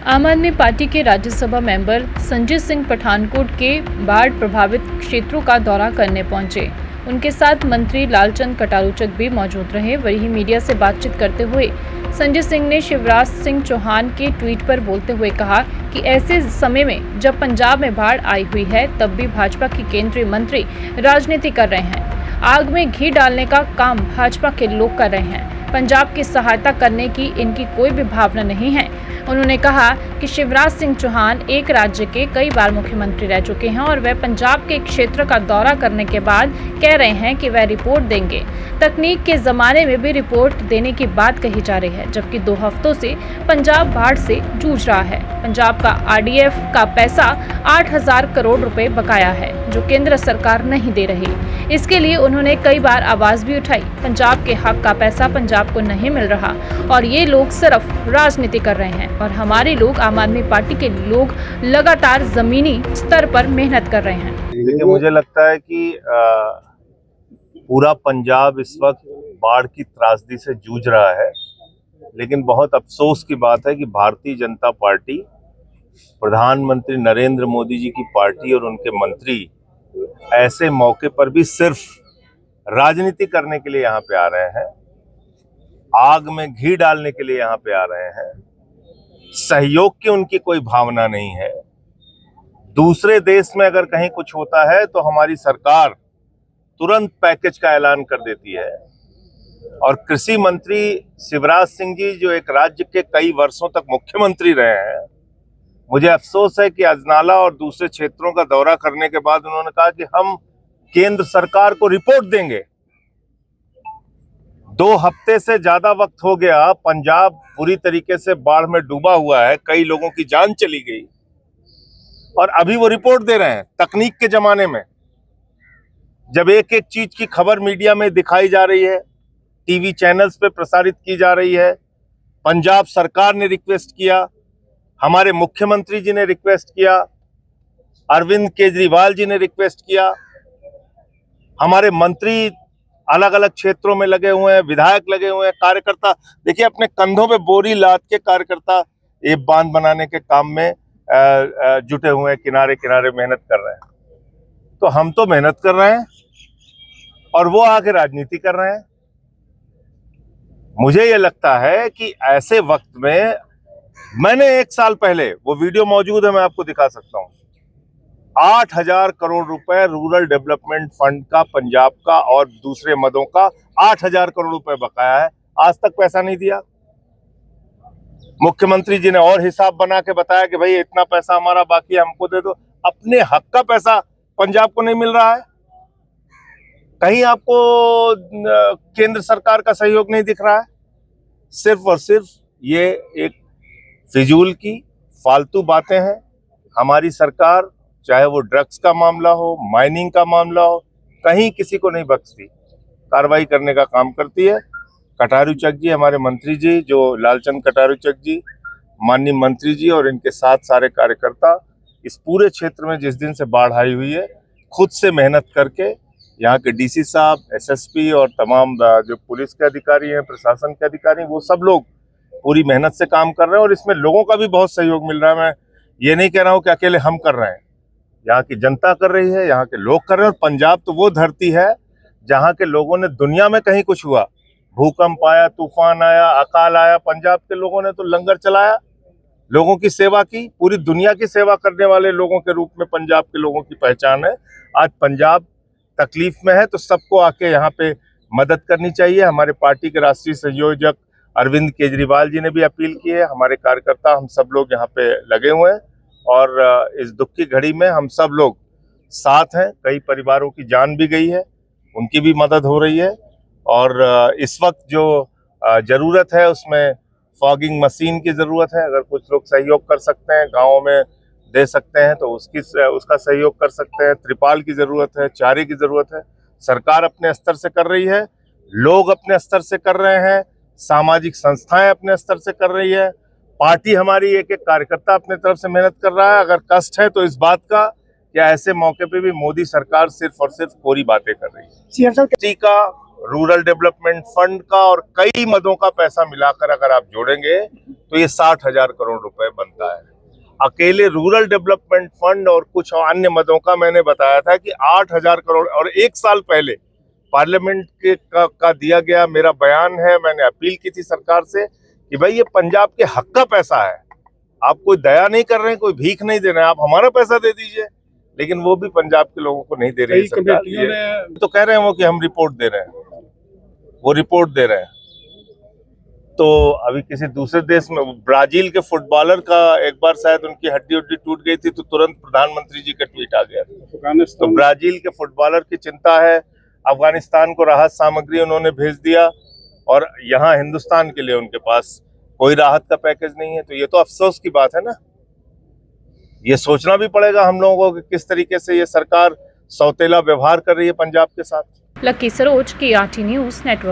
आम आदमी पार्टी के राज्यसभा मेंबर संजय सिंह पठानकोट के बाढ़ प्रभावित क्षेत्रों का दौरा करने पहुंचे। उनके साथ मंत्री लालचंद कटारुचक भी मौजूद रहे। वहीं मीडिया से बातचीत करते हुए संजय सिंह ने शिवराज सिंह चौहान के ट्वीट पर बोलते हुए कहा कि ऐसे समय में जब पंजाब में बाढ़ आई हुई है तब भी भाजपा के केंद्रीय मंत्री राजनीति कर रहे हैं। आग में घी डालने का काम भाजपा के लोग कर रहे हैं। पंजाब की सहायता करने की इनकी कोई भी भावना नहीं है। उन्होंने कहा कि शिवराज सिंह चौहान एक राज्य के कई बार मुख्यमंत्री रह चुके हैं और वह पंजाब के क्षेत्र का दौरा करने के बाद कह रहे हैं कि वह रिपोर्ट देंगे। तकनीक के ज़माने में भी रिपोर्ट देने की बात कही जा रही है, जबकि 2 हफ्तों से पंजाब बाढ़ से जूझ रहा है। पंजाब का आरडीएफ का पैसा 8,000 करोड़ रुपए बकाया है, जो केंद्र सरकार नहीं दे रही। इसके लिए उन्होंने कई बार आवाज़ भी उठाई। पंजाब के हक का पैसा पंजाब को नहीं मिल रहा और ये लोग सिर्फ राजनीति कर रहे हैं और हमारे लोग, आम आदमी पार्टी के लोग लगातार जमीनी स्तर पर मेहनत कर रहे हैं। देखिए, मुझे लगता है कि पूरा पंजाब इस वक्त बाढ़ की त्रासदी से जूझ रहा है, लेकिन बहुत अफसोस की बात है कि भारतीय जनता पार्टी, प्रधानमंत्री नरेंद्र मोदी जी की पार्टी और उनके मंत्री ऐसे मौके पर भी सिर्फ राजनीति करने के लिए यहाँ पे आ रहे हैं, आग में घी डालने के लिए यहाँ पे आ रहे हैं। सहयोग की उनकी कोई भावना नहीं है। दूसरे देश में अगर कहीं कुछ होता है तो हमारी सरकार तुरंत पैकेज का ऐलान कर देती है। और कृषि मंत्री शिवराज सिंह जी, जो एक राज्य के कई वर्षों तक मुख्यमंत्री रहे हैं, मुझे अफसोस है कि अजनाला और दूसरे क्षेत्रों का दौरा करने के बाद उन्होंने कहा कि हम केंद्र सरकार को रिपोर्ट देंगे। 2 हफ्ते से ज्यादा वक्त हो गया, पंजाब पूरी तरीके से बाढ़ में डूबा हुआ है, कई लोगों की जान चली गई और अभी वो रिपोर्ट दे रहे हैं। तकनीक के जमाने में जब एक एक चीज की खबर मीडिया में दिखाई जा रही है, टीवी चैनल्स पे प्रसारित की जा रही है, पंजाब सरकार ने रिक्वेस्ट किया, हमारे मुख्यमंत्री जी ने रिक्वेस्ट किया, अरविंद केजरीवाल जी ने रिक्वेस्ट किया, हमारे मंत्री अलग अलग क्षेत्रों में लगे हुए हैं, विधायक लगे हुए हैं, कार्यकर्ता देखिए अपने कंधों पे बोरी लाद के कार्यकर्ता ये बांध बनाने के काम में जुटे हुए हैं, किनारे किनारे मेहनत कर रहे हैं। तो हम तो मेहनत कर रहे हैं और वो आगे राजनीति कर रहे हैं। मुझे ये लगता है कि ऐसे वक्त में मैंने 1 साल पहले, वो वीडियो मौजूद है, मैं आपको दिखा सकता हूँ, 8,000 करोड़ रुपए रूरल डेवलपमेंट फंड का, पंजाब का और दूसरे मदों का 8,000 करोड़ रुपए बकाया है, आज तक पैसा नहीं दिया। मुख्यमंत्री जी ने और हिसाब बना के बताया कि भाई इतना पैसा हमारा बाकी है, हमको दे दो। अपने हक का पैसा पंजाब को नहीं मिल रहा है। कहीं आपको केंद्र सरकार का सहयोग नहीं दिख रहा है। सिर्फ और सिर्फ ये एक फिजूल की फालतू बातें हैं। हमारी सरकार, चाहे वो ड्रग्स का मामला हो, माइनिंग का मामला हो, कहीं किसी को नहीं बख्शती, कार्रवाई करने का काम करती है। कटारुचक जी, हमारे मंत्री जी, जो लालचंद कटारुचक जी, माननीय मंत्री जी और इनके साथ सारे कार्यकर्ता इस पूरे क्षेत्र में जिस दिन से बाढ़ आई हुई है, खुद से मेहनत करके यहाँ के डीसी साहब, एसएसपी और तमाम जो पुलिस के अधिकारी हैं, प्रशासन के अधिकारी, वो सब लोग पूरी मेहनत से काम कर रहे हैं और इसमें लोगों का भी बहुत सहयोग मिल रहा है। मैं ये नहीं कह रहा हूँ कि अकेले हम कर रहे हैं, यहाँ की जनता कर रही है, यहाँ के लोग कर रहे हैं। और पंजाब तो वो धरती है जहाँ के लोगों ने, दुनिया में कहीं कुछ हुआ, भूकंप आया, तूफान आया, अकाल आया, पंजाब के लोगों ने तो लंगर चलाया, लोगों की सेवा की। पूरी दुनिया की सेवा करने वाले लोगों के रूप में पंजाब के लोगों की पहचान है। आज पंजाब तकलीफ में है तो सबको आके यहाँ पे मदद करनी चाहिए। हमारे पार्टी के राष्ट्रीय संयोजक अरविंद केजरीवाल जी ने भी अपील की है। हमारे कार्यकर्ता, हम सब लोग यहाँ पे लगे हुए हैं और इस दुख की घड़ी में हम सब लोग साथ हैं। कई परिवारों की जान भी गई है, उनकी भी मदद हो रही है। और इस वक्त जो जरूरत है उसमें फॉगिंग मशीन की जरूरत है। अगर कुछ लोग सहयोग कर सकते हैं, गाँव में दे सकते हैं तो उसका सहयोग कर सकते हैं। त्रिपाल की जरूरत है, चारे की जरूरत है। सरकार अपने स्तर से कर रही है, लोग अपने स्तर से कर रहे हैं, सामाजिक संस्थाएं अपने स्तर से कर रही है, पार्टी हमारी एक एक कार्यकर्ता अपने तरफ से मेहनत कर रहा है। अगर कष्ट है तो इस बात का कि ऐसे मौके पे भी मोदी सरकार सिर्फ और सिर्फ कोरी बातें कर रही है। टी का, रूरल डेवलपमेंट फंड का और कई मदों का पैसा मिलाकर अगर आप जोड़ेंगे तो ये 60,000 करोड़ रुपए बनता है। अकेले रूरल डेवलपमेंट फंड और कुछ अन्य मदों का मैंने बताया था कि 8,000 करोड़, और 1 साल पहले पार्लियामेंट का दिया गया मेरा बयान है, मैंने अपील की थी सरकार से कि भाई ये पंजाब के हक का पैसा है, आप कोई दया नहीं कर रहे हैं, कोई भीख नहीं दे रहे हैं, आप हमारा पैसा दे दीजिए। लेकिन वो भी पंजाब के लोगों को नहीं दे रही है सरकार। ये तो कह रहे हैं वो कि हम रिपोर्ट दे रहे हैं, वो रिपोर्ट दे रहे हैं। तो अभी किसी दूसरे देश में ब्राजील के फुटबॉलर का एक बार शायद उनकी हड्डी उड्डी टूट गई थी, तो तुरंत प्रधानमंत्री जी का ट्वीट आ गया। तो ब्राजील के फुटबॉलर की चिंता है, अफगानिस्तान को राहत सामग्री उन्होंने भेज दिया और यहाँ हिंदुस्तान के लिए उनके पास कोई राहत का पैकेज नहीं है। तो ये तो अफसोस की बात है ना। ये सोचना भी पड़ेगा हम लोगों को कि किस तरीके से ये सरकार सौतेला व्यवहार कर रही है पंजाब के साथ। Lucky Saroj, KRT news network.